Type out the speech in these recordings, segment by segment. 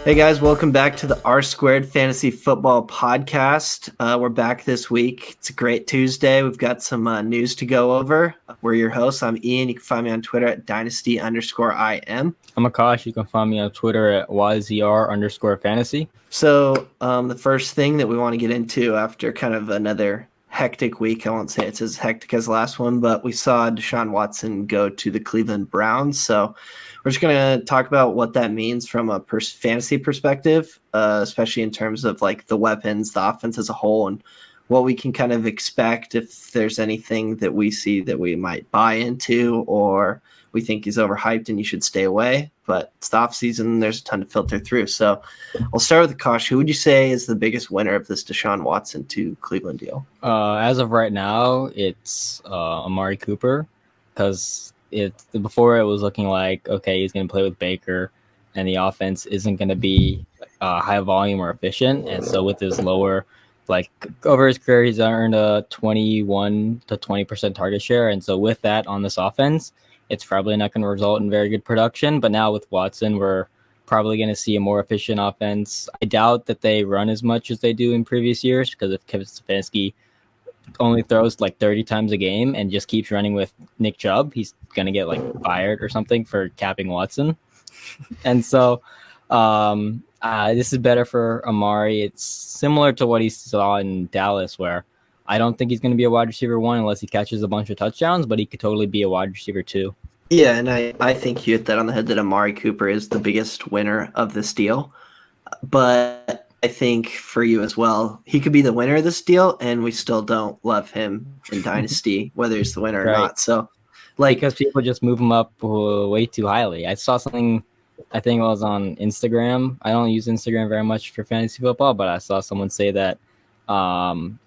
Hey guys, welcome back to the R Squared Fantasy Football Podcast. We're back this week. It's a great Tuesday. We've got some news to go over. We're your hosts. I'm Ian. You can find me on Twitter at dynasty_IM. I'm Akash. You can find me on Twitter at YZR_fantasy. So the first thing that we want to get into after kind of another hectic week, I won't say it's as hectic as the last one, but we saw Deshaun Watson go to the Cleveland Browns. So we're just going to talk about what that means from a fantasy perspective, especially in terms of like the weapons, the offense as a whole, and what we can kind of expect if there's anything that we see that we might buy into or we think is overhyped and you should stay away. But it's the offseason, there's a ton to filter through. So I'll start with Akash. Who would you say is the biggest winner of this Deshaun Watson to Cleveland deal? As of right now, it's Amari Cooper, because before it was looking like, okay, he's going to play with Baker and the offense isn't going to be high volume or efficient. And so with his lower, over his career, he's earned a 21 to 20% target share. And so with that on this offense, it's probably not going to result in very good production. But now with Watson, we're probably going to see a more efficient offense. I doubt that they run as much as they do in previous years, because if Kevin Stefanski only throws like 30 times a game and just keeps running with Nick Chubb, he's going to get like fired or something for capping Watson. And so this is better for Amari. It's similar to what he saw in Dallas, where I don't think he's going to be a wide receiver 1 unless he catches a bunch of touchdowns, but he could totally be a wide receiver 2. Yeah, and I think you hit that on the head that Amari Cooper is the biggest winner of this deal. But I think for you as well, he could be the winner of this deal, and we still don't love him in Dynasty, whether he's the winner or not. So, because people just move him up way too highly. I saw something, I think it was on Instagram. I don't use Instagram very much for fantasy football, but I saw someone say that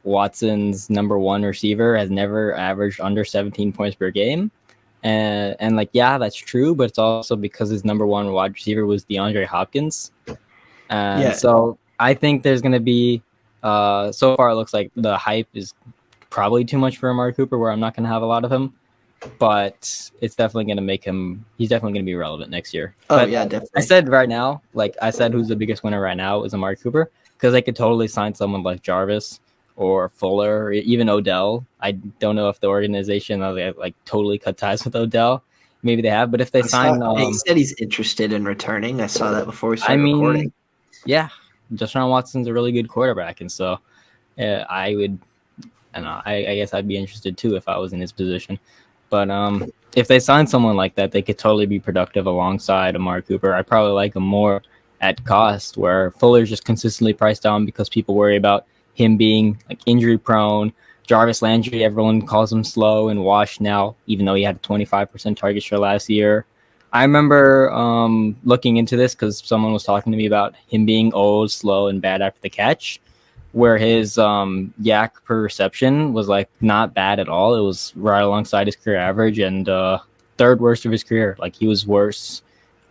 Watson's number 1 receiver has never averaged under 17 points per game. And yeah, that's true, but it's also because his number 1 wide receiver was DeAndre Hopkins. And so I think there's going to be, so far it looks like the hype is probably too much for Amari Cooper, where I'm not going to have a lot of him, but it's definitely going to make him, he's definitely going to be relevant next year. Yeah, definitely. I said right now, who's the biggest winner right now is Amari Cooper, because they could totally sign someone like Jarvis or Fuller, or even Odell. I don't know if the organization totally cut ties with Odell. Maybe they have, but if they sign, he said he's interested in returning. I saw that before we started recording. Yeah, Deshaun Watson's a really good quarterback, and so I guess I'd be interested too if I was in his position. But if they sign someone like that, they could totally be productive alongside Amari Cooper. I probably like him more at cost, where Fuller's just consistently priced down because people worry about him being like injury prone. Jarvis Landry, everyone calls him slow and washed now, even though he had a 25% target share last year. I remember looking into this because someone was talking to me about him being old, slow, and bad after the catch, where his yak per reception was like not bad at all. It was right alongside his career average and third worst of his career. Like he was worse.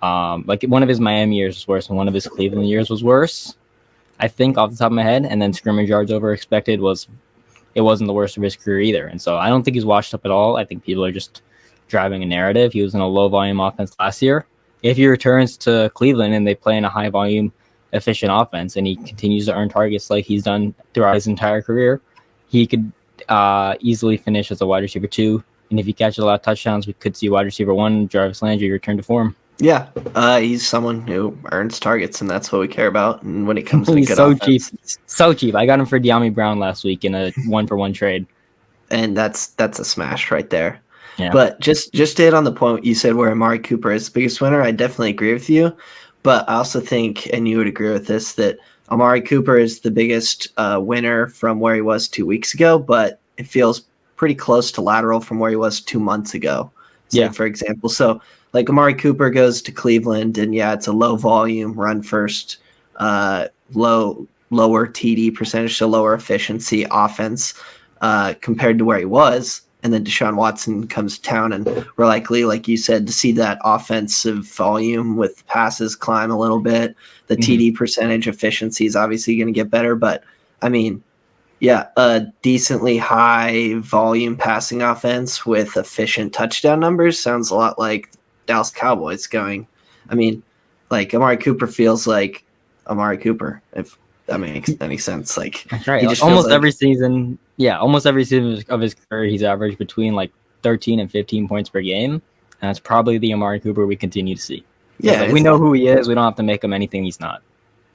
Like one of his Miami years was worse and one of his Cleveland years was worse, I think, off the top of my head. And then scrimmage yards over expected it wasn't the worst of his career either. And so I don't think he's washed up at all. I think people are just driving a narrative. He was in a low volume offense last year. If he returns to Cleveland and they play in a high volume, efficient offense and he continues to earn targets like he's done throughout his entire career, he could easily finish as a wide receiver 2. And if he catches a lot of touchdowns, we could see wide receiver 1, Jarvis Landry, return to form. Yeah, he's someone who earns targets, and that's what we care about. And when it comes to he's good so offense, so cheap. I got him for De'Ami Brown last week in a 1-for-1 trade, and that's a smash right there. Yeah. But just to hit on the point you said where Amari Cooper is the biggest winner, I definitely agree with you. But I also think, and you would agree with this, that Amari Cooper is the biggest winner from where he was 2 weeks ago, but it feels pretty close to lateral from where he was 2 months ago, for example. So like Amari Cooper goes to Cleveland, and yeah, it's a low volume, run first, lower TD percentage, so lower efficiency offense compared to where he was. And then Deshaun Watson comes to town, and we're likely, like you said, to see that offensive volume with passes climb a little bit. The TD percentage efficiency is obviously going to get better. But, I mean, yeah, a decently high volume passing offense with efficient touchdown numbers sounds a lot like Dallas Cowboys going. I mean, like Amari Cooper feels like Amari Cooper, if that makes any sense. Like That's right. he just feels Almost like every season, almost every season of his career, he's averaged between like 13 and 15 points per game, and that's probably the Amari Cooper we continue to see. It's yeah, like we know who he is. We don't have to make him anything he's not.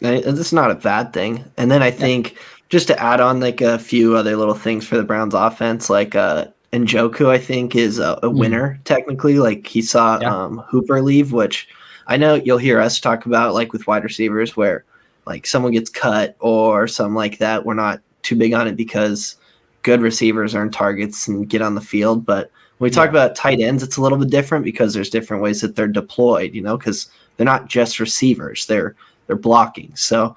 it's not a bad thing. And then I Yeah. think just to add on like a few other little things for the Browns offense, like Njoku, I think is a winner technically. Like he saw Yeah. Hooper leave, which I know you'll hear us talk about like with wide receivers where like someone gets cut or something like that. We're not too big on it because good receivers earn targets and get on the field. But when we talk about tight ends, it's a little bit different because there's different ways that they're deployed, because they're not just receivers. They're blocking. So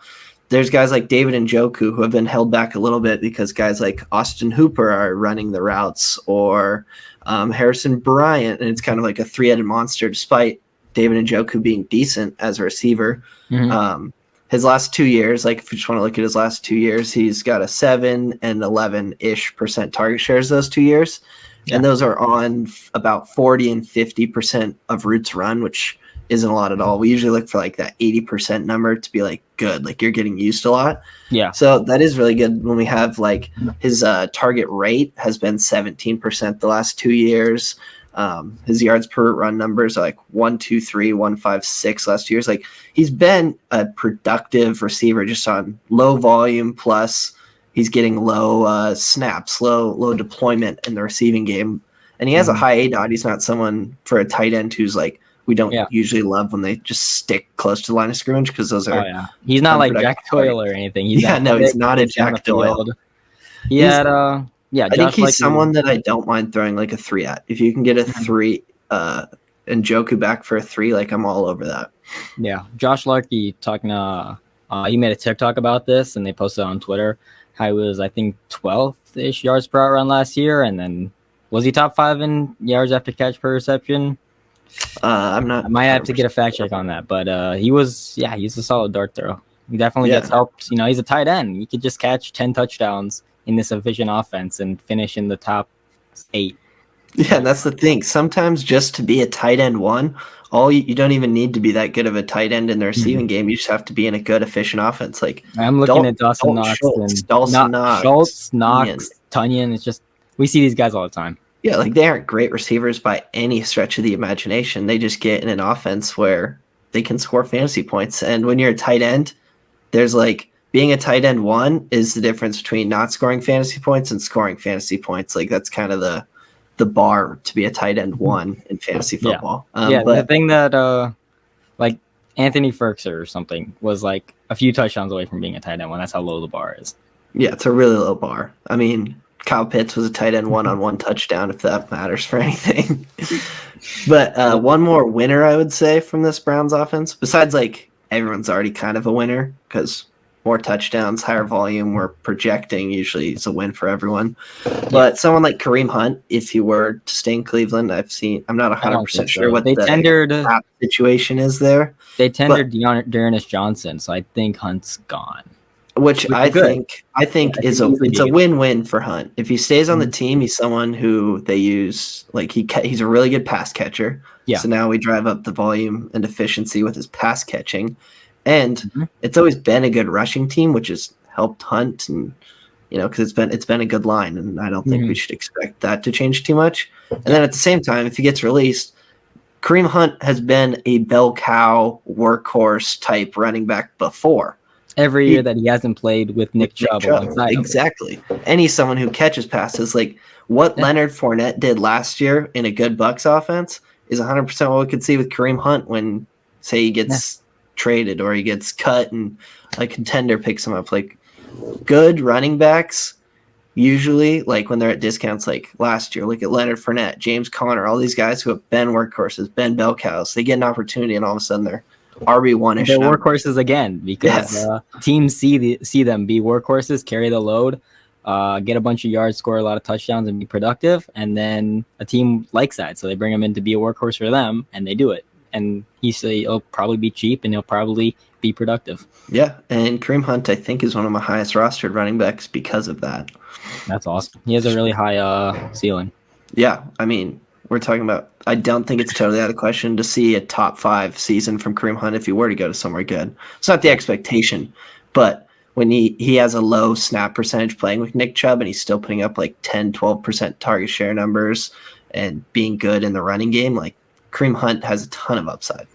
there's guys like David Njoku who have been held back a little bit because guys like Austin Hooper are running the routes or Harrison Bryant, and it's kind of like a three-headed monster despite David Njoku being decent as a receiver. His last 2 years, like if you just want to look at his last 2 years, he's got a 7 and 11-ish% target shares those 2 years. Yeah. And those are on about 40 and 50% of routes run, which isn't a lot at all. We usually look for like that 80% number to be like good, like you're getting used a lot. Yeah. So that is really good when we have like his target rate has been 17% the last 2 years. His yards per run numbers are like 123, 156 last 2 years. Like he's been a productive receiver just on low volume, plus he's getting low snaps, low deployment in the receiving game. And he has a high ADOT. He's not someone for a tight end who's like, we don't usually love when they just stick close to the line of scrimmage because those are. Oh yeah, he's not like Jack Doyle or anything. He's he's not a Jack Doyle. He had I think he's someone that I don't mind throwing like a 3 at. If you can get a 3 and Njoku back for a 3, like I'm all over that. Yeah, Josh Larkey talking. He made a TikTok about this and they posted on Twitter. How he was, I think, 12th-ish yards per out run last year, and then was he top 5 in yards after catch per reception? I'm not. I might have to get a fact check on that, but he's a solid dart throw. He definitely gets help. He's a tight end. He could just catch 10 touchdowns in this efficient offense and finish in the top 8. Yeah, and that's the thing. Sometimes just to be a tight end one, you don't even need to be that good of a tight end in the receiving game. You just have to be in a good, efficient offense. Like I'm looking at Dawson Knox Schultz, Knox, Tunyon. It's just we see these guys all the time. Yeah, like they aren't great receivers by any stretch of the imagination. They just get in an offense where they can score fantasy points. And when you're a tight end, there's like being a tight end one is the difference between not scoring fantasy points and scoring fantasy points. Like that's kind of the bar to be a tight end one in fantasy football. But the thing that like Anthony Ferkser or something was like a few touchdowns away from being a tight end one. That's how low the bar is. Yeah, it's a really low bar. I mean, Kyle Pitts was a tight end one on one touchdown, if that matters for anything. But one more winner, I would say, from this Browns offense, besides like everyone's already kind of a winner because more touchdowns, higher volume, we're projecting usually is a win for everyone. But someone like Kareem Hunt, if he were to stay in Cleveland, I'm not 100% sure what the situation is there. They tendered Dearness Johnson, so I think Hunt's gone. Which I think is it's a win-win for Hunt. If he stays on the team, he's someone who they use like he's a really good pass catcher. Yeah. So now we drive up the volume and efficiency with his pass catching, and it's always been a good rushing team, which has helped Hunt, and because it's been a good line, and I don't think we should expect that to change too much. And then at the same time, if he gets released, Kareem Hunt has been a bell cow workhorse type running back before. Every year that he hasn't played with Nick Chubb. Exactly. And he's someone who catches passes. Like what Leonard Fournette did last year in a good Bucs offense is 100% what we could see with Kareem Hunt when, say, he gets traded or he gets cut and a contender picks him up. Like good running backs, usually, like when they're at discounts like last year, look at Leonard Fournette, James Conner, all these guys who have been workhorses, been bell cows. They get an opportunity and all of a sudden they're RB1-ish. They're workhorses again because teams see them be workhorses, carry the load, get a bunch of yards, score a lot of touchdowns, and be productive. And then a team likes that, so they bring him in to be a workhorse for them, and they do it. And he'll probably be cheap, and he'll probably be productive. Yeah, and Kareem Hunt, I think, is one of my highest rostered running backs because of that. That's awesome. He has a really high ceiling. Yeah, I mean, we're talking about. I don't think it's totally out of the question to see a top 5 season from Kareem Hunt if he were to go to somewhere good. It's not the expectation, but when he has a low snap percentage playing with Nick Chubb and he's still putting up like 10-12% target share numbers and being good in the running game, like Kareem Hunt has a ton of upside.